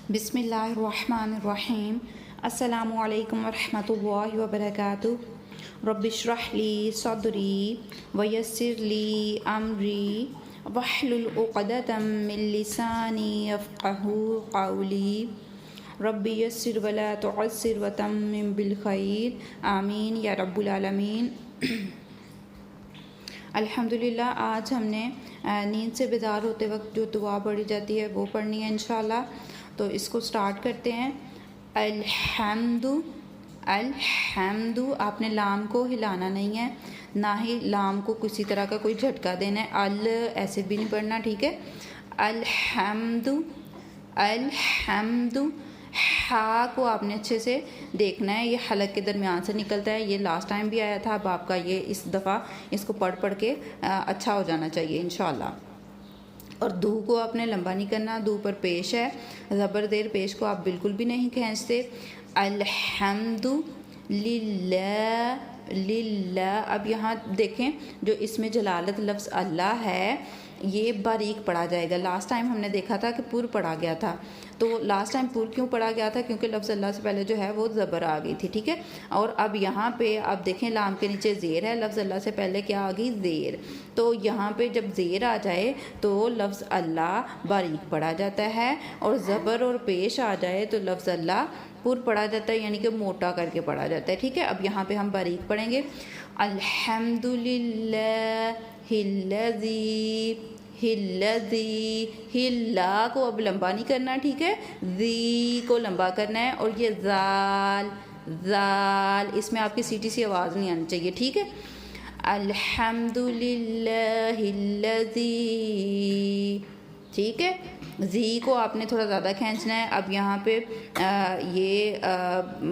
बिस्मिल्लाहिर्रहमानिर्रहीम। अस्सलामु अलैकुम वरहमतुल्लाहि वबरकातुहू। रब्बिश्रह ली सदरी वयस्सिर ली अमरी वहलुल उक़दतम मिन लिसानी यफ़क़हू क़ौली। रब्बि यस्सिर वला तुअस्सिर वतम्मिम बिल खैर, आमीन या रब्बुल आलमीन। अल्हम्दुलिल्लाह, आज हमने नींद से बेदार होते वक्त जो दुआ पढ़ी जाती है वो पढ़नी है इंशाअल्लाह। तो इसको स्टार्ट करते हैं। अल्हम्दु, अल्हम्दु, आपने लाम को हिलाना नहीं है, ना ही लाम को किसी तरह का कोई झटका देना है। अल ऐसे भी नहीं पढ़ना, ठीक है। अल्हम्दु, अल्हम्दु। हा को आपने अच्छे से देखना है, ये हलक के दरमियान से निकलता है। ये लास्ट टाइम भी आया था, अब आपका ये इस दफ़ा इसको पढ़ पढ़ के अच्छा हो जाना चाहिए इंशाअल्लाह। और दू को आपने लंबा नहीं करना, दू पर पेश है, ज़बर देर पेश को आप बिल्कुल भी नहीं खींचते। अल्हम्दु लिल्लाह, लिल्लाह। अब यहाँ देखें, जो इसमें जलालत लफ्ज़ अल्लाह है ये बारीक पढ़ा जाएगा। लास्ट टाइम हमने देखा था कि पुर पढ़ा गया था। तो लास्ट टाइम पुर क्यों पढ़ा गया था? क्योंकि लफ्ज़ अल्लाह से पहले जो है वो ज़बर आ गई थी, ठीक है। और अब यहाँ पे आप देखें, लाम के नीचे ज़ेर है, लफ्ज़ अल्लाह से पहले क्या आ गई? ज़ेर। तो यहाँ पे जब ज़ेर आ जाए तो लफ्ज़ अल्लाह बारीक पढ़ा जाता है, और ज़बर और पेश आ जाए तो लफ्ज़ अल्लाह पुर पढ़ा जाता है, यानी कि मोटा करके पढ़ा जाता है, ठीक है। अब यहाँ पे हम बारीक पढ़ेंगे। अल्हम्दुलिल्लाहिल्लज़ी, हिल्लज़ी, हिल्ला को अब लंबा नहीं करना, ठीक है। ज़ी को लंबा करना है, और ये ज़ाल, ज़ाल, इसमें आपकी सीटी सी आवाज़ नहीं आनी चाहिए, ठीक है। अल्हम्दुलिल्लाहिल्लज़ी, ठीक है। ज़ी को आपने थोड़ा ज़्यादा खींचना है। अब यहाँ पे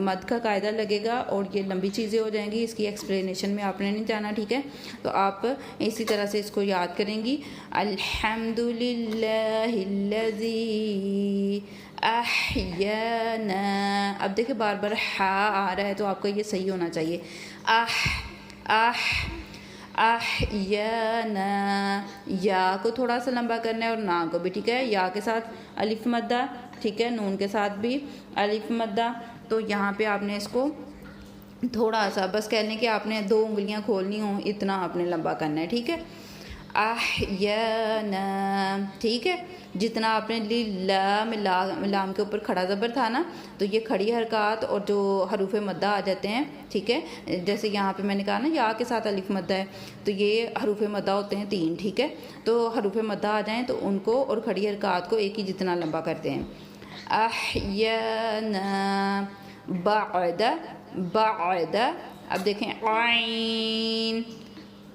मद का कायदा लगेगा और ये लंबी चीज़ें हो जाएंगी, इसकी एक्सप्लेनेशन में आपने नहीं जाना, ठीक है। तो आप इसी तरह से इसको याद करेंगी। अल्हम्दुलिल्लाहिल्लज़ी अहयाना। अब देखिए बार बार हा आ रहा है, तो आपका ये सही होना चाहिए। अहयाना, या को थोड़ा सा लंबा करना है, और ना को भी, ठीक है। या के साथ अलिफ मद्दा, ठीक है। नून के साथ भी अलिफ मद्दा। तो यहाँ पे आपने इसको थोड़ा सा, बस कहने के आपने 2 उंगलियाँ खोलनी हो, इतना आपने लंबा करना है, ठीक है। अहयाना, ठीक है। जितना आपने लिल्ला में लाम के ऊपर खड़ा ज़बर था ना, तो ये खड़ी हरकत और जो हरूफ मद्दा आ जाते हैं, ठीक है। जैसे यहाँ पे मैंने कहा ना या के साथ अलिफ मद्दा है, तो ये हरूफ मद्दा होते हैं 3, ठीक है। तो हरूफ मद्दा आ जाएं तो उनको और खड़ी हरकत को एक ही जितना लंबा करते हैं। अहयाना बअद, बअद। अब देखें, आइन,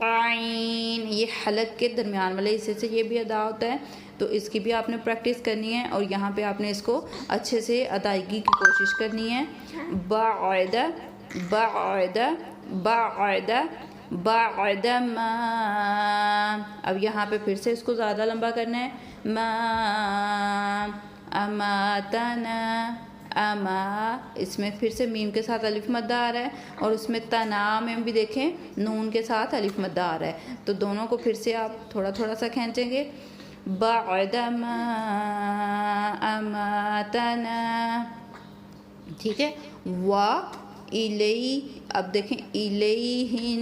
आइन, ये हलक के दरमियान वाले हिस्से से ये भी अदा होता है, तो इसकी भी आपने प्रैक्टिस करनी है, और यहाँ पे आपने इसको अच्छे से अदायगी की कोशिश करनी है। बअद, बअद, बअद, बअद मा। अब यहाँ पे फिर से इसको ज़्यादा लंबा करना है। मा अमातना, अमा, इसमें फिर से मीम के साथ अलिफ मद्दा आ रहा है, और उसमें तना में भी देखें नून के साथ अलिफ मद्दा आ रहा है। तो दोनों को फिर से आप थोड़ा थोड़ा सा खींचेंगे। बअद मा अमातना, ठीक है। वा इलई, अब देखें इलैहिन,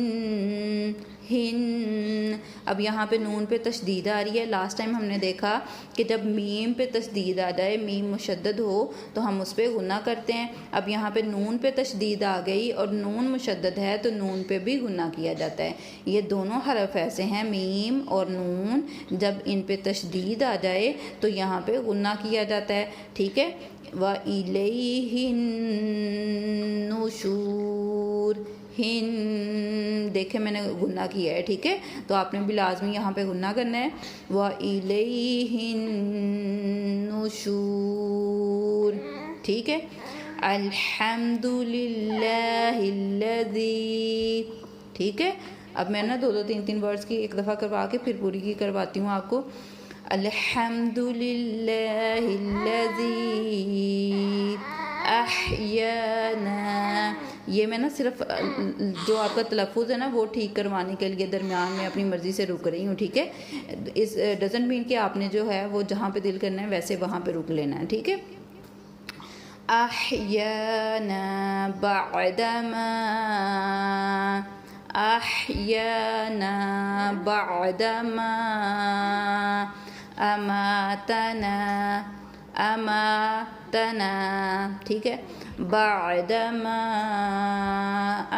हिन। अब यहाँ पे नून पे तशदीद आ रही है। लास्ट टाइम हमने देखा कि जब मीम पे तशदीद आ जाए, मीम मुशद्दद हो, तो हम उस पर गुन्ना करते हैं। अब यहाँ पे नून पे तशदीद आ गई और नून मुशद्दद है, तो नून पे भी गुन्ना किया जाता है। ये दोनों हरफ ऐसे हैं, मीम और नून, जब इन पे तशदीद आ जाए तो यहाँ पे गुन्ना किया जाता है, ठीक है। व इलैहिन नुशूर, हिन, देखे मैंने गुन्ना किया है, ठीक है। तो आपने भी लाजमी यहाँ पे गुन्ना करना है। व इलैहिन नुशूर, ठीक है। अल्हम्दुलिल्लाहिल्लज़ी, ठीक है। अब मैं ना 2-2 3-3 वर्ड्स की एक दफ़ा करवा के फिर पूरी की करवाती हूँ आपको। अल्हम्दुलिल्लाहिल्लज़ी अहयाना। ये मैं ना सिर्फ जो आपका तलफ़ुज़ है ना वो ठीक करवाने के लिए दरमियान में अपनी मर्ज़ी से रुक रही हूँ, ठीक है। इस डज़ंट मीन कि आपने जो है वो जहाँ पे दिल करना है वैसे वहाँ पे रुक लेना है, ठीक है। أحيانا بعدما أحيانا بعدما أماتنا أماتنا ٹھیک ہے بعدما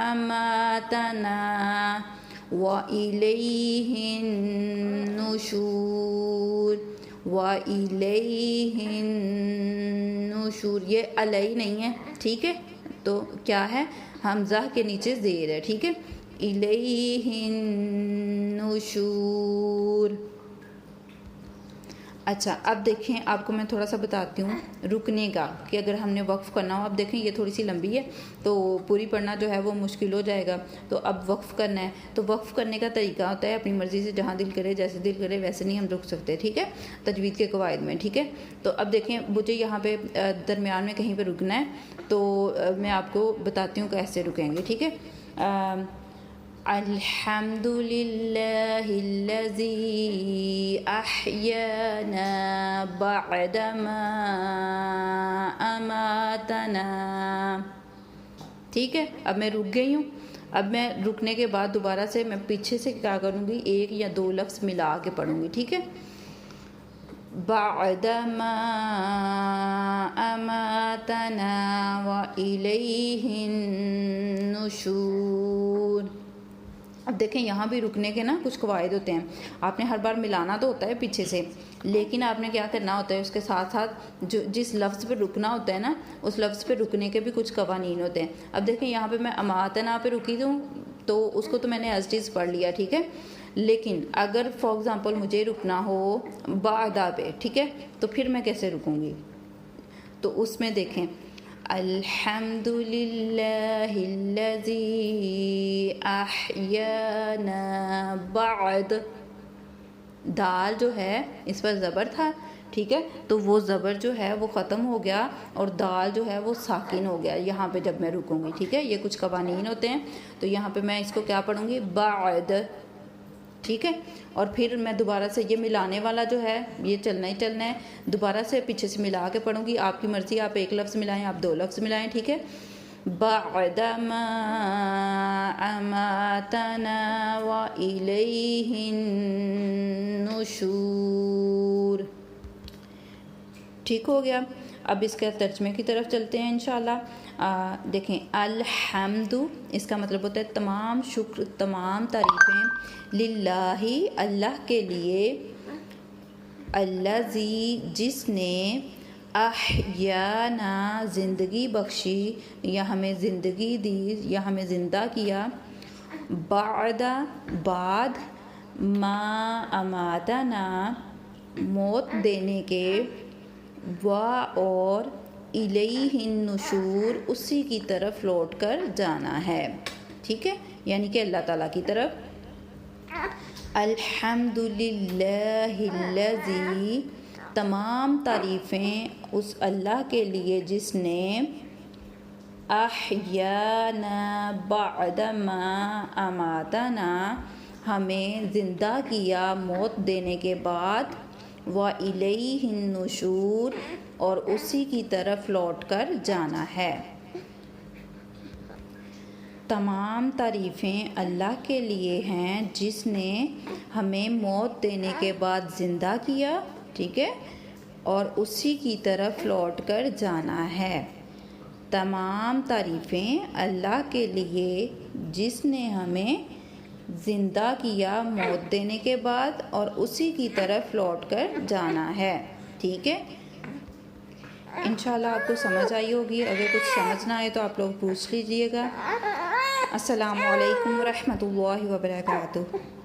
أماتنا وإليه النشور وإليه النشور یہ علیہ نہیں ہے ٹھیک ہے تو کیا ہے حمزہ کے نیچے زیر ہے ٹھیک ہے الیہ النشور اچھا اب دیکھیں آپ کو میں تھوڑا سا بتاتی ہوں رکنے کا کہ اگر ہم نے وقف کرنا ہو اب دیکھیں یہ تھوڑی سی لمبی ہے تو پوری پڑھنا جو ہے وہ مشکل ہو جائے گا تو اب وقف کرنا ہے تو وقف کرنے کا طریقہ ہوتا ہے اپنی مرضی سے جہاں دل کرے جیسے دل کرے ویسے نہیں ہم رک سکتے ٹھیک ہے تجوید کے قواعد میں ٹھیک ہے تو اب دیکھیں مجھے یہاں پہ درمیان میں کہیں پہ رکنا ہے تو میں آپ کو بتاتی ہوں کیسے رکیں گے ٹھیک ہے الحمد للہ الذی احیانا بعدما اماتنا ٹھیک ہے اب میں رک گئی ہوں اب میں رکنے کے بعد دوبارہ سے میں پیچھے سے کیا کروں گی ایک یا دو لفظ ملا کے پڑھوں گی ٹھیک ہے بعدما اماتنا وإلیہ النشور اب دیکھیں یہاں بھی رکنے کے نا کچھ قواعد ہوتے ہیں آپ نے ہر بار ملانا تو ہوتا ہے پیچھے سے لیکن آپ نے کیا کرنا ہوتا ہے اس کے ساتھ ساتھ جو جس لفظ پہ رکنا ہوتا ہے نا اس لفظ پہ رکنے کے بھی کچھ قوانین ہوتے ہیں اب دیکھیں یہاں پہ میں اماتنا پہ رکی ہوں تو اس کو تو میں نے ایز ٹیز پڑھ لیا ٹھیک ہے لیکن اگر فار ایگزامپل مجھے رکنا ہو بعدا پہ ٹھیک ہے تو پھر میں کیسے رکوں گی تو اس میں دیکھیں الحمد للہ الذی احیانا بعد دال جو ہے اس پر زبر تھا ٹھیک ہے تو وہ زبر جو ہے وہ ختم ہو گیا اور دال جو ہے وہ ساکن ہو گیا یہاں پہ جب میں رکوں گی ٹھیک ہے یہ کچھ قوانین ہوتے ہیں تو یہاں پہ میں اس کو کیا پڑھوں گی بعد ٹھیک ہے اور پھر میں دوبارہ سے یہ ملانے والا جو ہے یہ چلنا ہی چلنا ہے دوبارہ سے پیچھے سے ملا کے پڑھوں گی آپ کی مرضی آپ ایک لفظ ملائیں آپ دو لفظ ملائیں ٹھیک ہے بعدما اماتنا وإلیہ النشور ٹھیک ہو گیا اب اس کا ترجمے کی طرف چلتے ہیں انشاءاللہ دیکھیں الحمد اس کا مطلب ہوتا ہے تمام شکر تمام تعریفیں للہ اللہ کے لیے الذی جس نے احیانا زندگی بخشی یا ہمیں زندگی دی یا ہمیں زندہ کیا بعد ما اماتنا موت دینے کے اور الیہ النشور اسی کی طرف لوٹ کر جانا ہے ٹھیک ہے یعنی کہ اللہ تعالیٰ کی طرف الحمد للہ الذی تمام تعریفیں اس اللہ کے لیے جس نے احیانا بعد ما اماتنا ہمیں زندہ کیا موت دینے کے بعد وإلیہ النشور اور اسی کی طرف لوٹ کر جانا ہے تمام تعریفیں اللہ کے لیے ہیں جس نے ہمیں موت دینے کے بعد زندہ کیا ٹھیک ہے اور اسی کی طرف لوٹ کر جانا ہے تمام تعریفیں اللہ کے لیے جس نے ہمیں زندہ کیا موت دینے کے بعد اور اسی کی طرف لوٹ کر جانا ہے ٹھیک ہے انشاءاللہ آپ کو سمجھ آئی ہوگی اگر کچھ سمجھ نہ آئے تو آپ لوگ پوچھ لیجئے گا السلام علیکم ورحمۃ اللہ وبرکاتہ